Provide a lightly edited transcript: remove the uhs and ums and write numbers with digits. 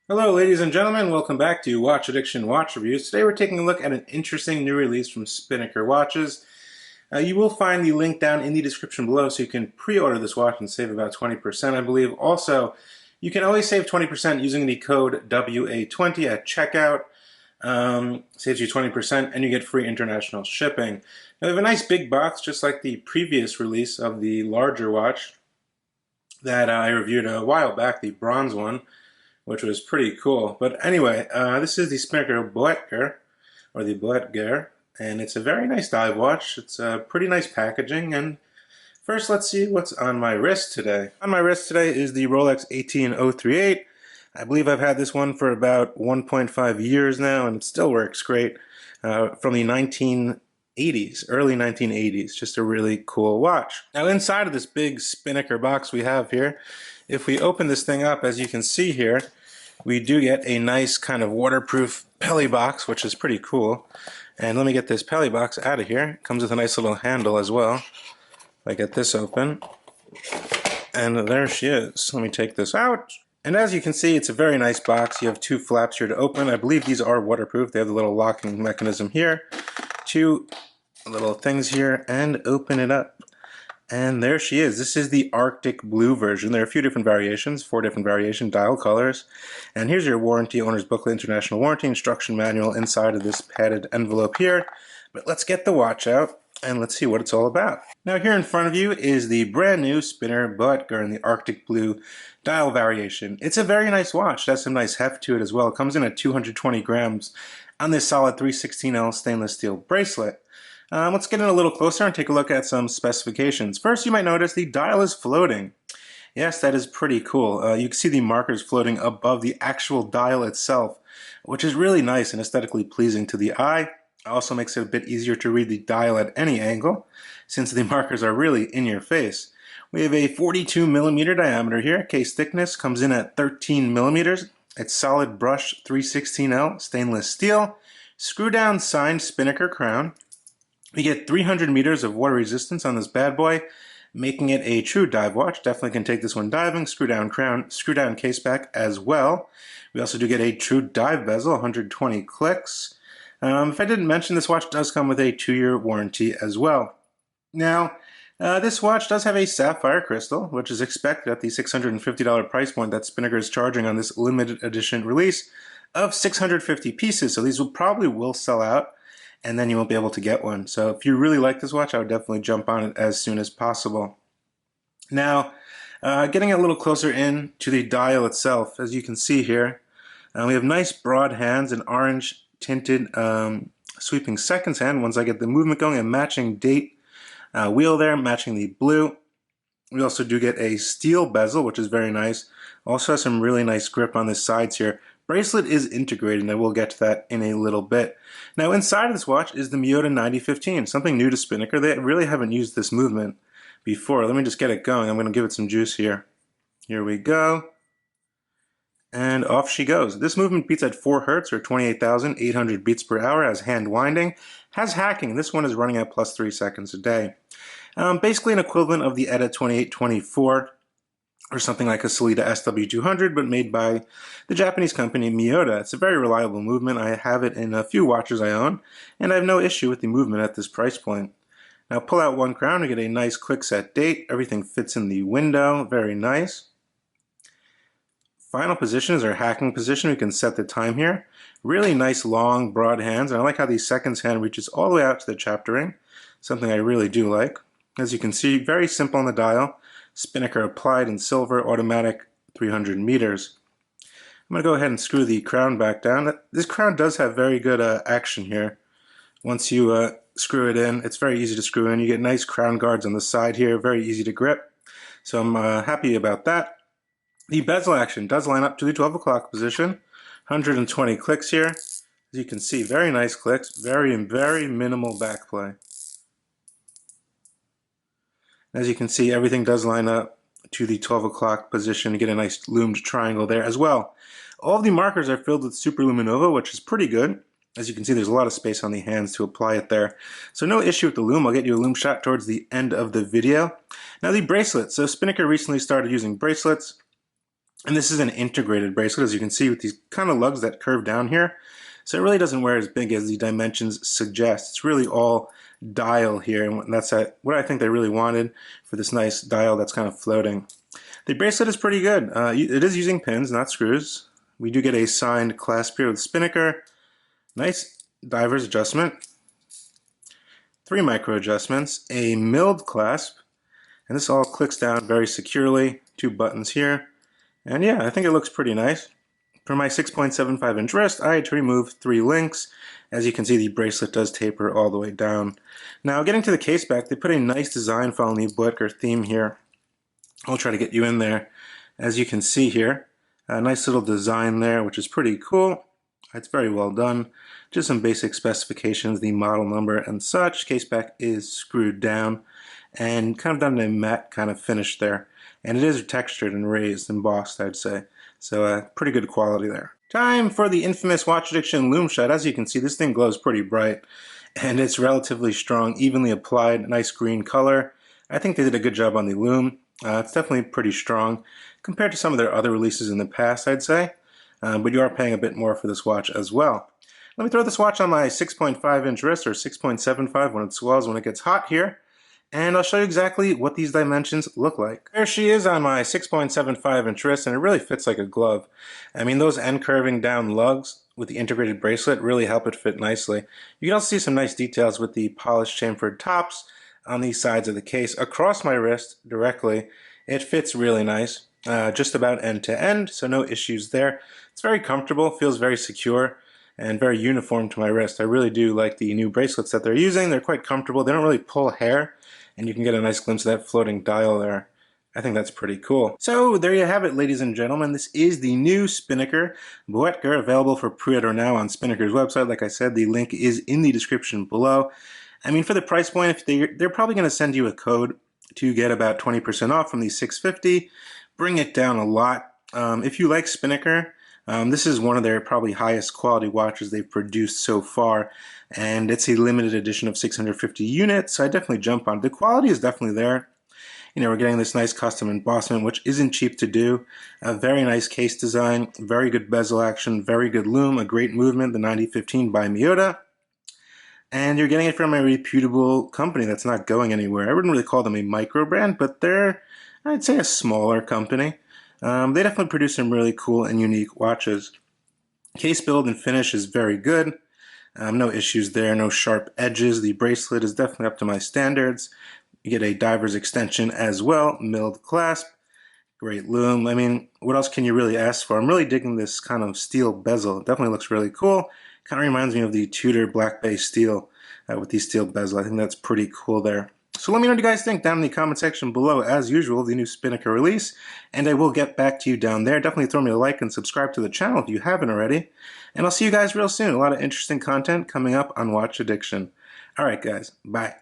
Hello ladies and gentlemen, welcome back to Watch Addiction Watch Reviews. Today we're taking a look at an interesting new release from Spinnaker watches. You will find the link down in the description below so you can pre-order this watch and save about 20% I believe. Also, you can always save 20% using the code WA20 at checkout. Saves you 20% and you get free international shipping. Now we have a nice big box just like the previous release of the larger watch that I reviewed a while back, the bronze one, which was pretty cool. But anyway, this is the Spinnaker Boettger, or the Boettger, and it's a very nice dive watch. It's a pretty nice packaging, and first let's see what's on my wrist today. On my wrist today is the Rolex 18038. I believe I've had this one for about 1.5 years now, and it still works great. From the 1980s, early 1980s, just a really cool watch. Now inside of this big Spinnaker box we have here, if we open this thing up, as you can see here, we do get a nice kind of waterproof Pelly box, which is pretty cool. And let me get this Pelly box out of here. It comes with a nice little handle as well. If I get this open, and there she is. Let me take this out. And as you can see, it's a very nice box. You have two flaps here to open. I believe these are waterproof. They have the little locking mechanism here. Two little things here, and open it up. And there she is. This is the Arctic Blue version. There are a few different variations, 4 different variation dial colors. And here's your warranty, owner's booklet, international warranty, instruction manual inside of this padded envelope here. But let's get the watch out and let's see what it's all about. Now here in front of you is the brand new Spinnaker Boettger in the Arctic Blue dial variation. It's a very nice watch. It has some nice heft to it as well. It comes in at 220 grams on this solid 316L stainless steel bracelet. Let's get in a little closer and take a look at some specifications. First, you might notice the dial is floating. Yes, that is pretty cool. You can see the markers floating above the actual dial itself, which is really nice and aesthetically pleasing to the eye. It also makes it a bit easier to read the dial at any angle, since the markers are really in your face. We have a 42 millimeter diameter here. Case thickness comes in at 13 millimeters. It's solid brushed 316L stainless steel. Screw down signed Spinnaker crown. We get 300 meters of water resistance on this bad boy, making it a true dive watch. Definitely can take this one diving. Screw down crown, screw down case back as well. We also do get a true dive bezel, 120 clicks. If I didn't mention, this watch does come with a 2-year warranty as well. Now, this watch does have a sapphire crystal, which is expected at the $650 price point that Spinnaker is charging on this limited edition release of 650 pieces. So these will sell out, and then you won't be able to get one. So if you really like this watch, I would definitely jump on it as soon as possible. Now, getting a little closer in to the dial itself, as you can see here, we have nice broad hands, an orange tinted sweeping seconds hand. Once I get the movement going, a matching date wheel there, matching the blue. We also do get a steel bezel, which is very nice. Also has some really nice grip on the sides here. Bracelet is integrated, and I will get to that in a little bit. Now inside of this watch is the Miyota 9015, something new to Spinnaker. They really haven't used this movement before. Let me just get it going. I'm going to give it some juice here. Here we go. And off she goes. This movement beats at 4 Hertz or 28,800 beats per hour, has hand winding, has hacking. This one is running at plus 3 seconds a day. Basically an equivalent of the ETA 2824, or something like a Sellita SW200, but made by the Japanese company Miyota. It's a very reliable movement. I have it in a few watches I own, and I have no issue with the movement at this price point. Now pull out one crown to get a nice quick set date. Everything fits in the window, very nice. Final position is our hacking position. We can set the time here. Really nice long broad hands, and I like how the seconds hand reaches all the way out to the chapter ring, something I really do like. As you can see, very simple on the dial. Spinnaker applied in silver, automatic 300 meters. I'm going to go ahead and screw the crown back down. This crown does have very good action here. Once you screw it in, it's very easy to screw in. You get nice crown guards on the side here, very easy to grip. So I'm happy about that. The bezel action does line up to the 12 o'clock position. 120 clicks here. As you can see, very nice clicks, very minimal backplay. As you can see, everything does line up to the 12 o'clock position. You get a nice loomed triangle there as well. All of the markers are filled with Super Luminova, which is pretty good. As you can see, there's a lot of space on the hands to apply it there. So no issue with the lume. I'll get you a lume shot towards the end of the video. Now the bracelet. So Spinnaker recently started using bracelets. And this is an integrated bracelet, as you can see, with these kind of lugs that curve down here. So it really doesn't wear as big as the dimensions suggest. It's really all dial here, and that's what I think they really wanted for this nice dial that's kind of floating. The bracelet is pretty good. It is using pins, not screws. We do get a signed clasp here with Spinnaker. Nice diver's adjustment. 3 micro adjustments, a milled clasp, and this all clicks down very securely. 2 buttons here. And yeah, I think it looks pretty nice. For my 6.75 inch wrist, I had to remove 3 links. As you can see, the bracelet does taper all the way down. Now, getting to the case back, they put a nice design following the Boettger theme here. I'll try to get you in there. As you can see here, a nice little design there, which is pretty cool. It's very well done. Just some basic specifications, the model number and such. Case back is screwed down and kind of done in a matte kind of finish there. And it is textured and raised, embossed, I'd say. So pretty good quality there. Time for the infamous Watch Addiction Lume Shot. As you can see, this thing glows pretty bright, and it's relatively strong, evenly applied, nice green color. I think they did a good job on the lume. It's definitely pretty strong compared to some of their other releases in the past, I'd say. But you are paying a bit more for this watch as well. Let me throw this watch on my 6.5 inch wrist, or 6.75 when it swells, when it gets hot here. And I'll show you exactly what these dimensions look like. There she is on my 6.75 inch wrist, and it really fits like a glove. I mean, those end curving down lugs with the integrated bracelet really help it fit nicely. You can also see some nice details with the polished chamfered tops on the sides of the case. Across my wrist directly, it fits really nice, just about end to end, so no issues there. It's very comfortable, feels very secure, and very uniform to my wrist. I really do like the new bracelets that they're using. They're quite comfortable. They don't really pull hair, and you can get a nice glimpse of that floating dial there. I think that's pretty cool. So there you have it, ladies and gentlemen. This is the new Spinnaker Boettger, available for pre-order now on Spinnaker's website. Like I said, the link is in the description below. I mean, for the price point, if they're probably going to send you a code to get about 20% off from the $650. Bring it down a lot. If you like Spinnaker, this is one of their probably highest quality watches they've produced so far, and it's a limited edition of 650 units, so I definitely jump on it. The quality is definitely there. You know, we're getting this nice custom embossment, which isn't cheap to do. A very nice case design, very good bezel action, very good lume, a great movement, the 9015 by Miyota. And you're getting it from a reputable company that's not going anywhere. I wouldn't really call them a micro brand, but they're, I'd say, a smaller company. They definitely produce some really cool and unique watches. Case build and finish is very good. No issues there, no sharp edges. The bracelet is definitely up to my standards. You get a diver's extension as well, milled clasp, great lume. I mean, what else can you really ask for? I'm really digging this kind of steel bezel. It definitely looks really cool. Kind of reminds me of the Tudor black bay steel with the steel bezel. I think that's pretty cool there. So let me know what you guys think down in the comment section below, as usual, of the new Spinnaker release, and I will get back to you down there. Definitely throw me a like and subscribe to the channel if you haven't already, and I'll see you guys real soon. A lot of interesting content coming up on Watch Addiction. Alright guys, bye.